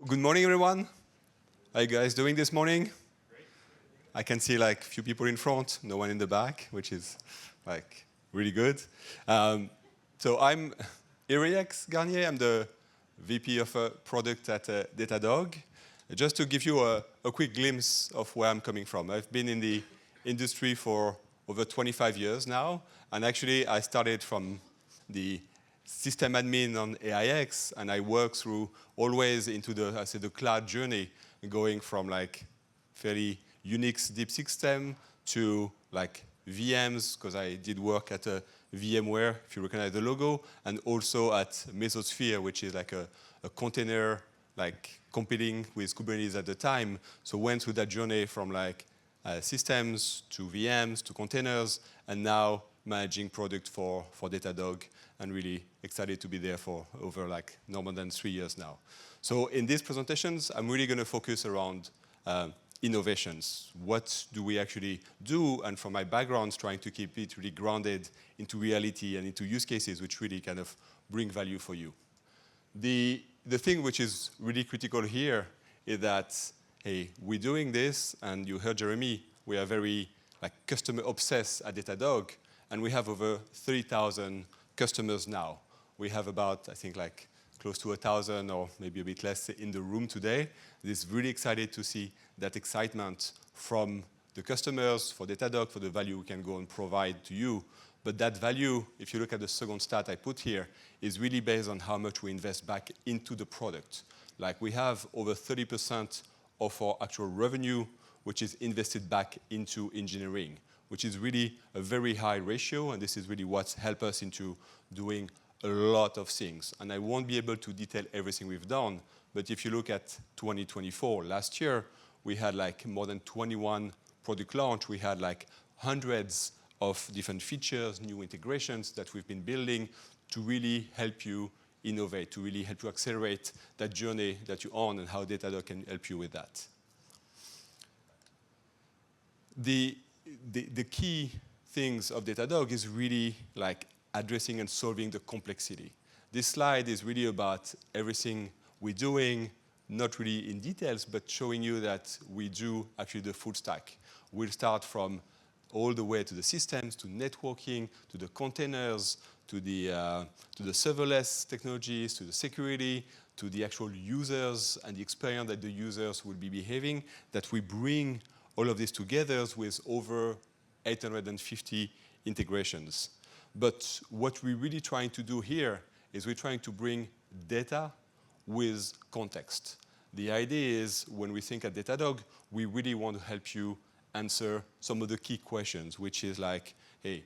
Good morning, everyone. How are you guys doing this morning? I can see like few people in front, no one in the back, which is like really good. So I'm Iriax Garnier. I'm the VP of product at Datadog. Just to give you a quick glimpse of where I'm coming from. I've been in the industry for over 25 years now, and actually I started from the system admin on AIX, and I work through always into the cloud journey, going from like fairly Unix deep system to like VMs, because I did work at a VMware, if you recognize the logo, and also at Mesosphere, which is like a container like competing with Kubernetes at the time. So went through that journey from like systems to VMs to containers, and now managing product for Datadog, and really excited to be there for over like no more than 3 years now. So in these presentations, I'm really going to focus around innovations. What do we actually do? And from my background, trying to keep it really grounded into reality and into use cases which really kind of bring value for you. The thing which is really critical here is that, hey, we're doing this, and you heard Jeremy, we are very like customer obsessed at Datadog, and we have over 30,000 customers now. We have about, I think, like close to 1,000 or maybe a bit less in the room today. It's really excited to see that excitement from the customers for Datadog, for the value we can go and provide to you. But that value, if you look at the second stat I put here, is really based on how much we invest back into the product. Like we have over 30% of our actual revenue, which is invested back into engineering, which is really a very high ratio, and this is really what's helped us into doing a lot of things. And I won't be able to detail everything we've done, but if you look at 2024, last year, we had like more than 21 product launch. We had like hundreds of different features, new integrations that we've been building to really help you innovate, to really help you accelerate that journey that you're on, and how Datadog can help you with that. The key things of Datadog is really like addressing and solving the complexity. This slide is really about everything we're doing, not really in details, but showing you that we do actually the full stack. We'll start from all the way to the systems, to networking, to the containers, to the serverless technologies, to the security, to the actual users and the experience that the users will be behaving, that we bring all of this together with over 850 integrations. But what we're really trying to do here is we're trying to bring data with context. The idea is when we think at Datadog, we really want to help you answer some of the key questions, which is like, hey,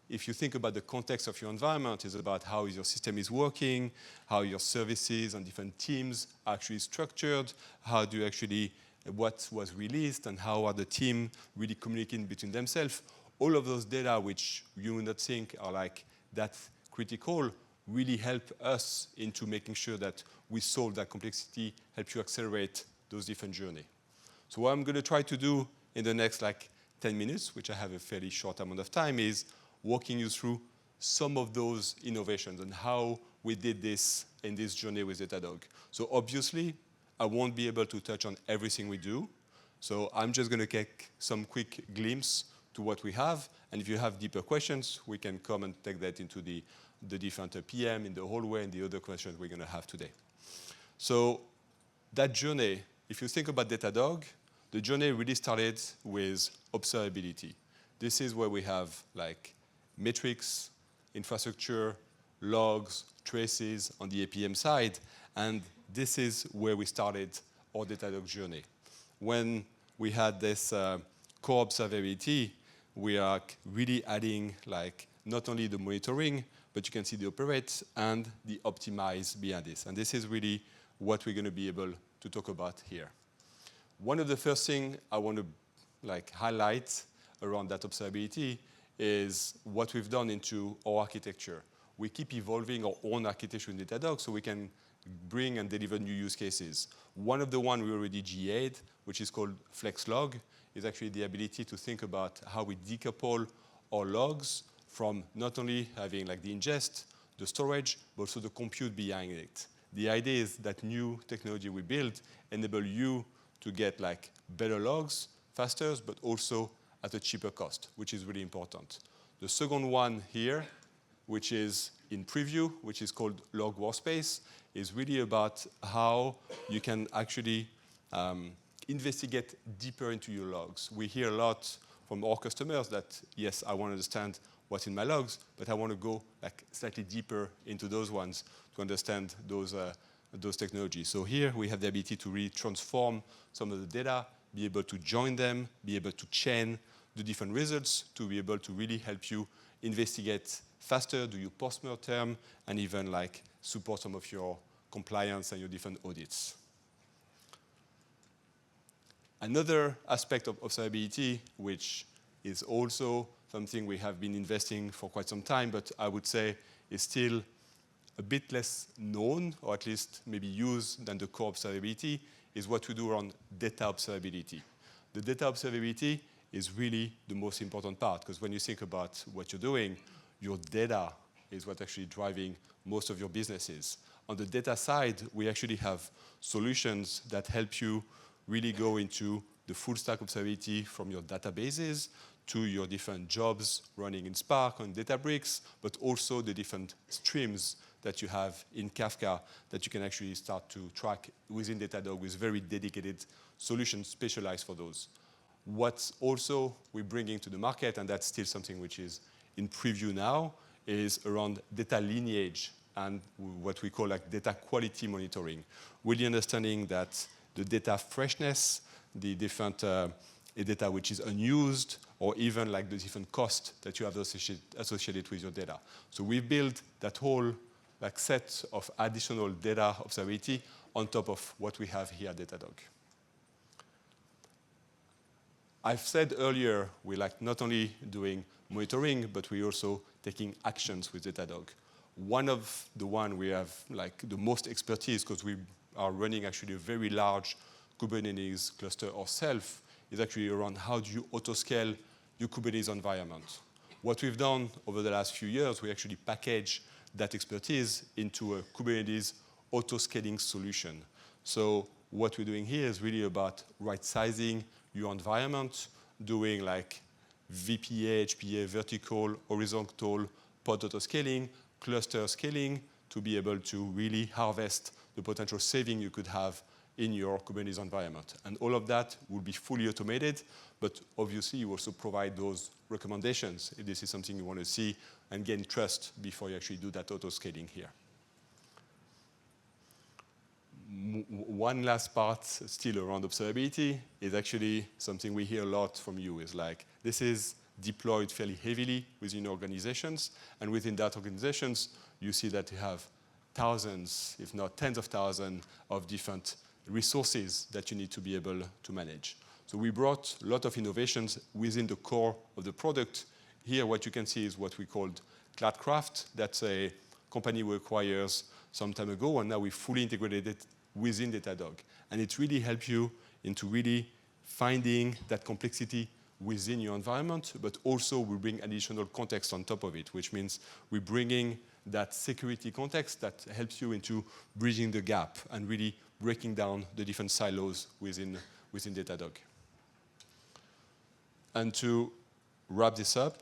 if you think about the context of your environment, it's about how your system is working, how your services and different teams are actually structured, how do you actually, what was released, and how are the team really communicating between themselves. All of those data which you would not think are like that critical really help us into making sure that we solve that complexity, help you accelerate those different journeys. So what I'm going to try to do in the next like 10 minutes, which I have a fairly short amount of time, is walking you through some of those innovations and how we did this in this journey with Datadog. So obviously, I won't be able to touch on everything we do. So I'm just going to take some quick glimpse to what we have. And if you have deeper questions, we can come and take that into the different PM in the hallway and the other questions we're going to have today. So that journey, if you think about Datadog, the journey really started with observability. This is where we have like metrics, infrastructure, logs, traces on the APM side, and this is where we started our Datadog journey. When we had this core observability, we are really adding like not only the monitoring, but you can see the operate and the optimize behind this. And this is really what we're going to be able to talk about here. One of the first things I want to like highlight around that observability is what we've done into our architecture. We keep evolving our own architecture in Datadog so we can bring and deliver new use cases. One of the ones we already GA'd, which is called FlexLog, is actually the ability to think about how we decouple our logs from not only having like the ingest, the storage, but also the compute behind it. the idea is that new technology we build enable you to get like better logs, faster, but also at a cheaper cost, which is really important. The second one here, which is in preview, which is called Log Workspace, is really about how you can actually investigate deeper into your logs. We hear a lot from our customers that, yes, I want to understand what's in my logs, but I want to go like slightly deeper into those ones to understand those technologies. So here we have the ability to really transform some of the data, be able to join them, be able to chain the different results to be able to really help you investigate faster, do your post-mortem, and even like support some of your compliance and your different audits. Another aspect of observability, which is also something we have been investing for quite some time, but I would say is still a bit less known, or at least maybe used than the core observability, is what we do around data observability. The data observability is really the most important part, because when you think about what you're doing, your data is what actually driving most of your businesses. On the data side, we actually have solutions that help you really go into the full stack observability from your databases to your different jobs running in Spark on Databricks, but also the different streams that you have in Kafka that you can actually start to track within Datadog with very dedicated solutions specialized for those. What also we're bringing to the market, and that's still something which is in preview now, is around data lineage and what we call like data quality monitoring. Really understanding that the data freshness, the different data which is unused, or even like the different cost that you have associated with your data. So we've built that whole like set of additional data observability on top of what we have here at Datadog. I've said earlier, we're like not only doing monitoring, but we're also taking actions with Datadog. One of the one we have like the most expertise, because we are running actually a very large Kubernetes cluster ourselves, is actually around how do you auto-scale your Kubernetes environment. What we've done over the last few years, we actually package that expertise into a Kubernetes auto-scaling solution. So what we're doing here is really about right-sizing your environment, doing like VPA, HPA, vertical, horizontal, pod auto-scaling, cluster scaling, to be able to really harvest the potential saving you could have in your Kubernetes environment. And all of that will be fully automated, but obviously you also provide those recommendations if this is something you want to see and gain trust before you actually do that auto-scaling here. One last part still around observability is actually something we hear a lot from you, is like this is deployed fairly heavily within organizations, and within that organizations you see that you have thousands, if not tens of thousands of different resources that you need to be able to manage. So we brought a lot of innovations within the core of the product. Here what you can see is what we called Cloudcraft. That's a company we acquired some time ago, and now we fully integrated it within Datadog. And it really helps you into really finding that complexity within your environment, but also we bring additional context on top of it, which means we're bringing that security context that helps you into bridging the gap and really breaking down the different silos within Datadog. And to wrap this up,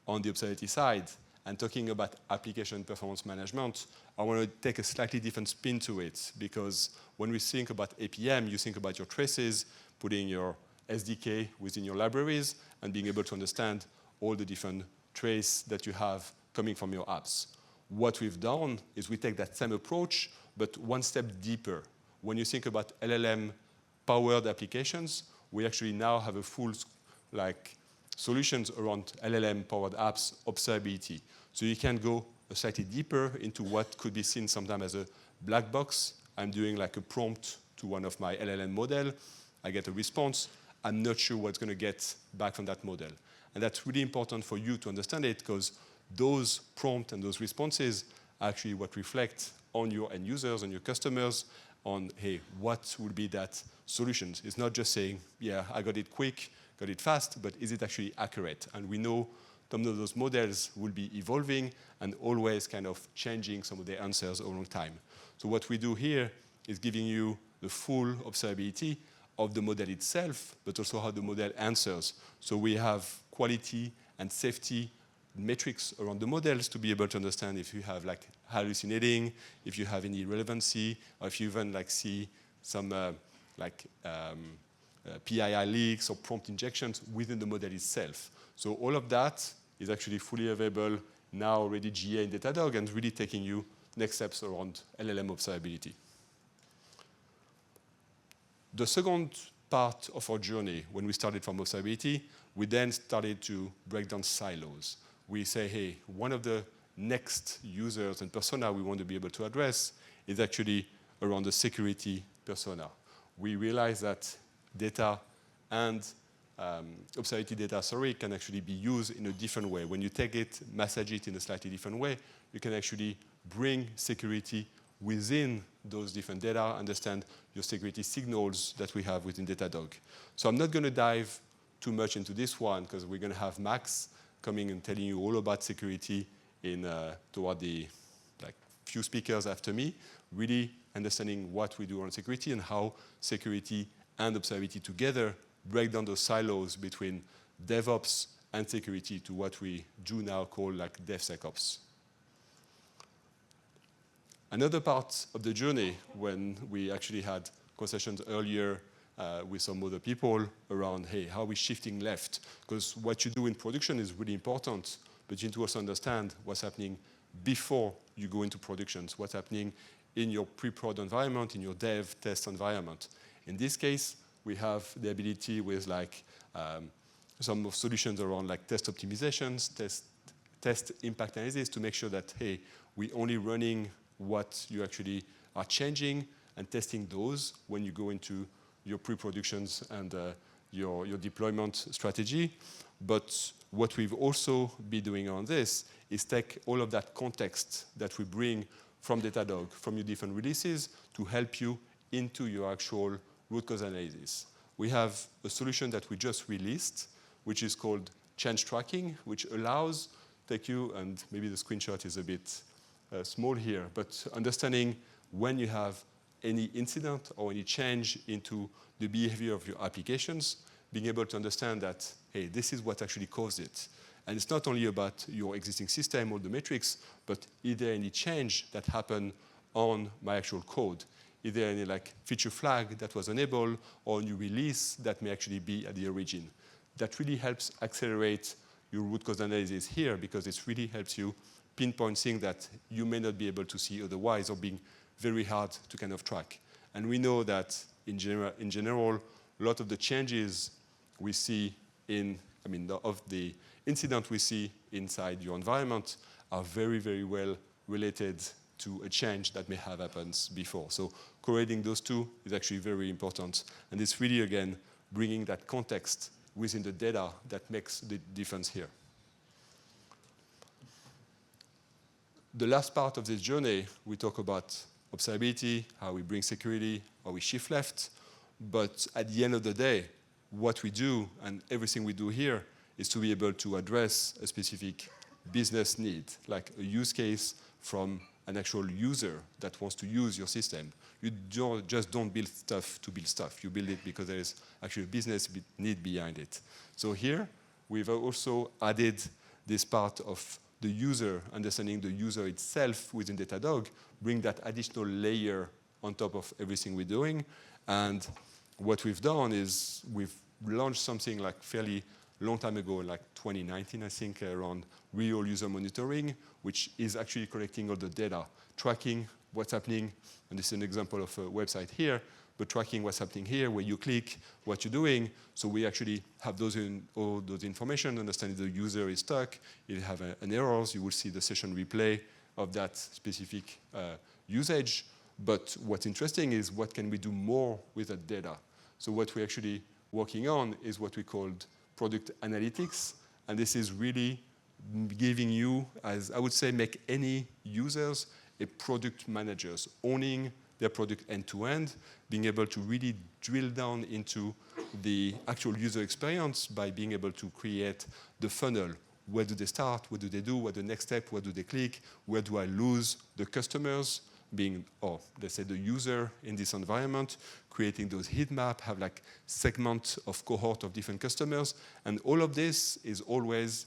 on the observability side, and talking about application performance management, I want to take a slightly different spin to it, because when we think about APM, you think about your traces, putting your SDK within your libraries, and being able to understand all the different traces that you have coming from your apps. What we've done is we take that same approach, but one step deeper. When you think about LLM-powered applications, we actually now have a full solutions around LLM-powered apps observability. So you can go slightly deeper into what could be seen sometimes as a black box. I'm doing like a prompt to one of my LLM model. I get a response. I'm not sure what's going to get back from that model. And that's really important for you to understand it, because those prompts and those responses are actually what reflect on your end users and your customers on, hey, what will be that solution? It's not just saying, yeah, I got it quick, got it fast, but is it actually accurate? And we know some of those models will be evolving and always kind of changing some of their answers over time. So what we do here is giving you the full observability of the model itself, but also how the model answers. So we have quality and safety metrics around the models to be able to understand if you have like hallucinating, if you have any relevancy, or if you even like see some PII leaks or prompt injections within the model itself. So all of that is actually fully available now, already GA in Datadog, and really taking you next steps around LLM observability. The second part of our journey, when we started from observability, we then started to break down silos. We say, hey, one of the next users and persona we want to be able to address is actually around the security persona. We realize that data and observability data, can actually be used in a different way. When you take it, message it in a slightly different way, you can actually bring security within those different data, understand your security signals that we have within Datadog. So I'm not going to dive too much into this one because we're going to have Max coming and telling you all about security in toward the few speakers after me, really understanding what we do on security and how security and observability together break down those silos between DevOps and security to what we do now call like DevSecOps. Another part of the journey when we actually had conversations earlier with some other people around, hey, how are we shifting left? Because what you do in production is really important, but you need to also understand what's happening before you go into productions, what's happening in your pre-prod environment, in your dev test environment. In this case, we have the ability with some solutions around like test optimizations, test impact analysis to make sure that, hey, we're only running what you actually are changing and testing those when you go into your pre-productions and your deployment strategy. But what we've also been doing on this is take all of that context that we bring from Datadog, from your different releases, to help you into your actual root cause analysis. We have a solution that we just released, which is called change tracking, which allows take you, and maybe the screenshot is a bit small here, but understanding when you have any incident or any change into the behavior of your applications, being able to understand that, hey, this is what actually caused it. And it's not only about your existing system or the metrics, but is there any change that happened on my actual code? Is there any like feature flag that was enabled or new release that may actually be at the origin? That really helps accelerate your root cause analysis here because it really helps you pinpoint things that you may not be able to see otherwise or being very hard to kind of track. And we know that in general, a lot of the changes we see of the incident we see inside your environment are very, very well related to a change that may have happened before. So correlating those two is actually very important. And it's really, again, bringing that context within the data that makes the difference here. The last part of this journey, we talk about observability, how we bring security, how we shift left. But at the end of the day, what we do and everything we do here is to be able to address a specific business need, like a use case from an actual user that wants to use your system. You just don't build stuff to build stuff. You build it because there is actually a business need behind it. So here, we've also added this part of the user, understanding the user itself within Datadog, bring that additional layer on top of everything we're doing. And what we've done is we've launched something like fairly long time ago, like 2019, I think, around real user monitoring, which is actually collecting all the data, tracking what's happening. And this is an example of a website here, but tracking what's happening here, where you click, what you're doing. So we actually have all those information, understanding the user is stuck. If you have an error, you will see the session replay of that specific usage. But what's interesting is what can we do more with that data? So what we're actually working on is what we called product analytics. And this is really giving you, as I would say, make any users a product managers, owning their product end-to-end, being able to really drill down into the actual user experience by being able to create the funnel. where do they start, what do they do, what the next step, where do they click, where do I lose the customers, being, or let's say the user in this environment, creating those heat map, have like segment of cohort of different customers, and all of this is always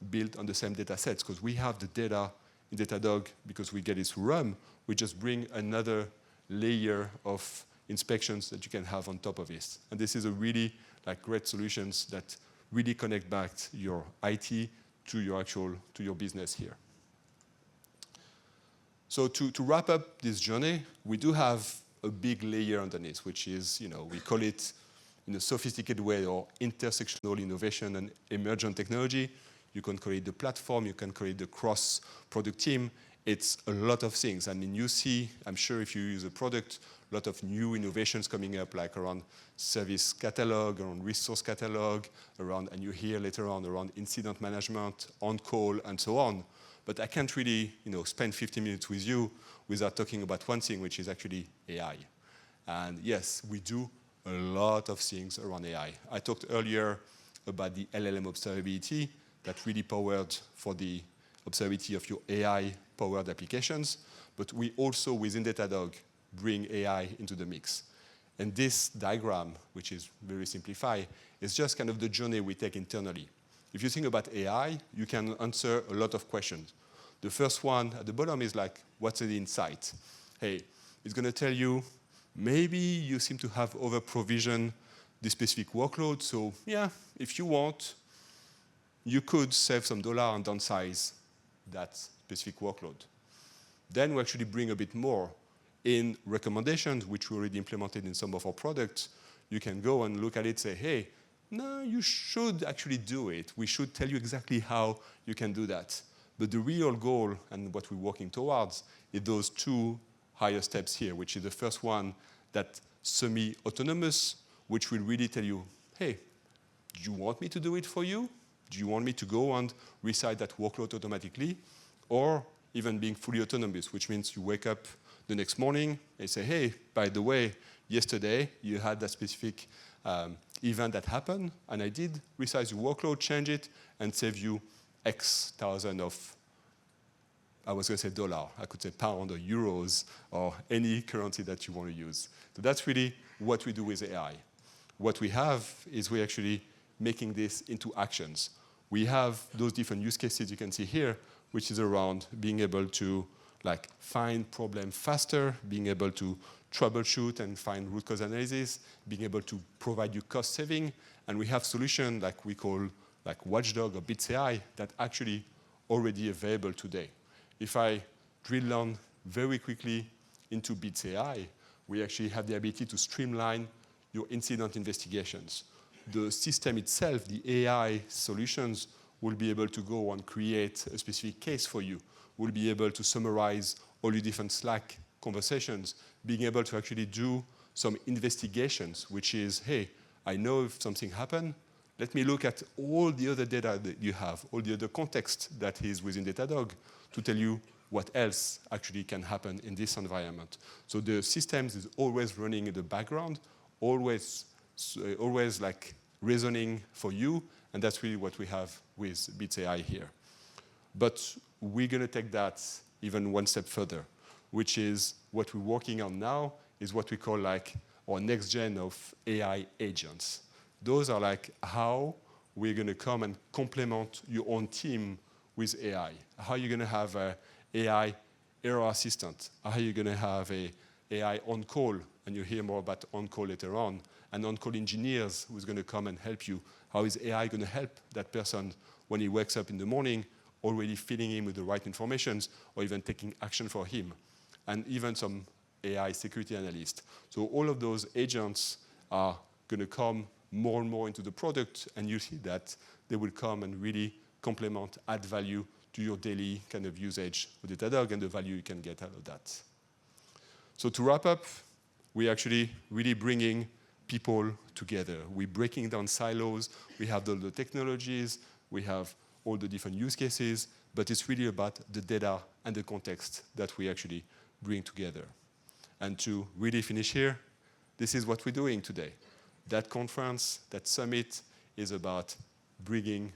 built on the same data sets, because we have the data in Datadog, because we get it through RUM, we just bring another layer of inspections that you can have on top of this. And this is a really like great solutions that really connect back your IT to your business here. So to wrap up this journey, we do have a big layer underneath, which is, we call it in a sophisticated way, or intersectional innovation and emergent technology. You can call it the platform, you can call it the cross-product team. It's a lot of things. I mean, you see, I'm sure if you use a product, a lot of new innovations coming up, like around service catalog, around resource catalog, and you hear later on around incident management, on-call, and so on. But I can't really, spend 50 minutes with you without talking about one thing, which is actually AI. And yes, we do a lot of things around AI. I talked earlier about the LLM observability that really powered for the observability of your AI-powered applications. But we also, within Datadog, bring AI into the mix. And this diagram, which is very simplified, is just kind of the journey we take internally. If you think about AI, you can answer a lot of questions. The first one at the bottom is like, what's the insight? Hey, it's going to tell you, maybe you seem to have over-provisioned this specific workload, so yeah, if you want, you could save some dollar and downsize that specific workload. Then we actually bring a bit more. In recommendations, which we already implemented in some of our products, you can go and look at it and say, hey, no, you should actually do it. We should tell you exactly how you can do that. But the real goal and what we're working towards is those two higher steps here, which is the first one, that semi-autonomous, which will really tell you, hey, do you want me to do it for you? Do you want me to go and recite that workload automatically? Or even being fully autonomous, which means you wake up the next morning and say, hey, by the way, yesterday you had that specific event that happened, and I did resize your workload, change it, and save you X thousand of, I was going to say dollar, I could say pound or euros, or any currency that you want to use. So that's really what we do with AI. What we have is we're actually making this into actions. We have those different use cases you can see here, which is around being able to find problems faster, being able to troubleshoot and find root cause analysis, being able to provide you cost saving. And we have solutions like we call Watchdog or Bits AI that actually already available today. If I drill down very quickly into Bits AI, we actually have the ability to streamline your incident investigations. The system itself, the AI solutions, will be able to go and create a specific case for you. We'll be able to summarize all your different Slack conversations, being able to actually do some investigations, which is, hey, I know if something happened, let me look at all the other data that you have, all the other context that is within Datadog to tell you what else actually can happen in this environment. So the systems is always running in the background, always reasoning for you, and that's really what we have with Bits AI here. But we're going to take that even one step further, which is what we're working on now is what we call our next gen of AI agents. Those are how we're going to come and complement your own team with AI. How you're going to have an AI error assistant. How you're going to have an AI on-call, and you'll hear more about on-call later on, and on-call engineers who's going to come and help you. How is AI going to help that person when he wakes up in the morning, already filling him with the right information, or even taking action for him, and even some AI security analyst. So all of those agents are going to come more and more into the product, and you see that they will come and really complement, add value to your daily kind of usage with Datadog and the value you can get out of that. So to wrap up, we're actually really bringing people together. We're breaking down silos. We have all the technologies. We have all the different use cases, but it's really about the data and the context that we actually bring together. And to really finish here, this is what we're doing today. That conference, that summit is about bringing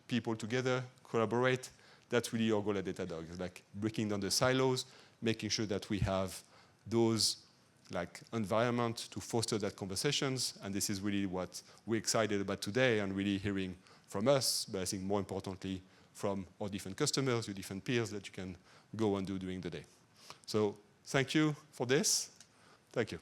people together collaborate. That's really our goal at Datadog, is like breaking down the silos, making sure that we have those like environment to foster that conversations. And this is really what we're excited about today and really hearing from us, but I think more importantly, from our different customers, your different peers that you can go and do during the day. So thank you for this. Thank you.